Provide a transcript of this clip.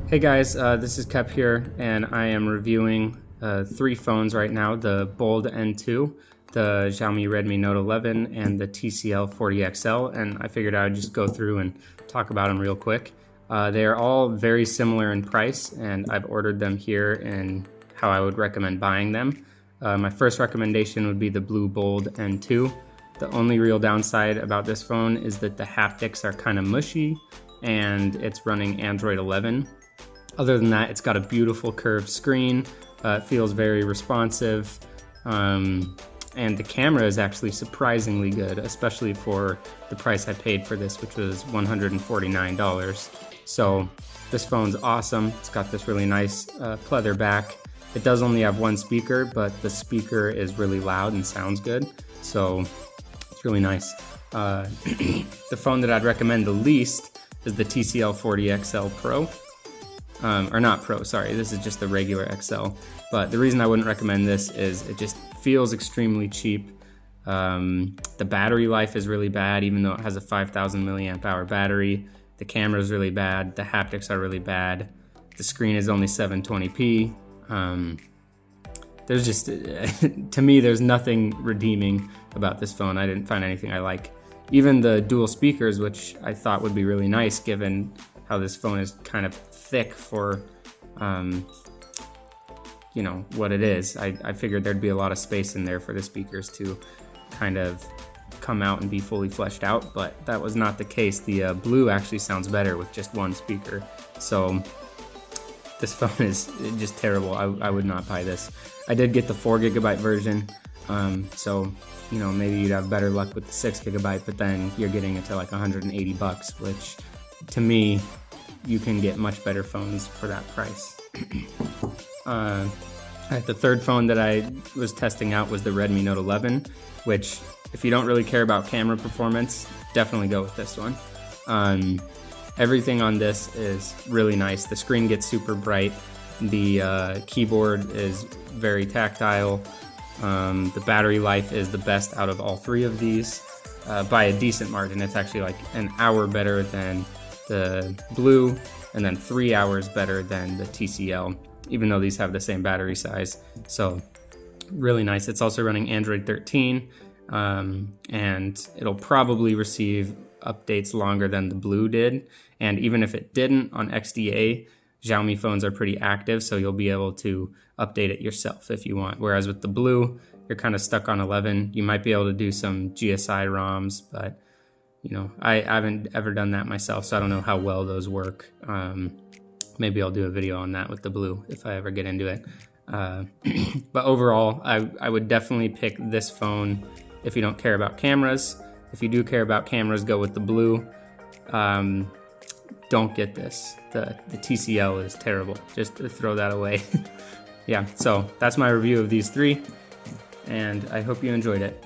Hey guys, this is Kep here, and I am reviewing three phones right now: the Bold N2, the Xiaomi Redmi Note 11, and the TCL 40XL. And I figured I would just go through and talk about them real quick. They are all very similar in price, and I've ordered them here in how I would recommend buying them. My first recommendation would be the Blue Bold N2. The only real downside about this phone is that the haptics are kind of mushy, and it's running Android 11. Other than that, it's got a beautiful curved screen. It feels very responsive. And the camera is actually surprisingly good, especially for the price I paid for this, which was $149. So this phone's awesome. It's got this really nice pleather back. It does only have one speaker, but the speaker is really loud and sounds good. So it's really nice. The phone that I'd recommend the least is the TCL 40XL Pro. Or not Pro, sorry, this is just the regular XL. But the reason I wouldn't recommend this is it just feels extremely cheap. The battery life is really bad, even though it has a 5,000 milliamp hour battery. The camera is really bad, the haptics are really bad. The screen is only 720p. There's just, to me, there's nothing redeeming about this phone. I didn't find anything I like. Even the dual speakers, which I thought would be really nice given how this phone is kind of thick for, you know, what it is. I figured there'd be a lot of space in there for the speakers to kind of come out and be fully fleshed out, but that was not the case. The Blue actually sounds better with just one speaker. So this phone is just terrible. I would not buy this. I did get the 4GB version, so you know, maybe you'd have better luck with the 6GB, but then you're getting it to like 180 bucks, which to me, you can get much better phones for that price. The third phone that I was testing out was the Redmi Note 11, which if you don't really care about camera performance, definitely go with this one. Everything on this is really nice. The screen gets super bright. The keyboard is very tactile. The battery life is the best out of all three of these by a decent margin. It's actually like an hour better than the Blue, and then 3 hours better than the TCL, even though these have the same battery size. So really nice. It's also running Android 13, and it'll probably receive updates longer than the Blue did. And even if it didn't, on XDA, Xiaomi phones are pretty active, so you'll be able to update it yourself if you want. Whereas with the Blue, you're kind of stuck on 11. You might be able to do some GSI ROMs, but you know, I haven't ever done that myself, so I don't know how well those work. Maybe I'll do a video on that with the Blue if I ever get into it. But overall, I would definitely pick this phone if you don't care about cameras. If you do care about cameras, go with the Blue. Don't get this. The TCL is terrible. Just to throw that away. Yeah, so that's my review of these three, and I hope you enjoyed it.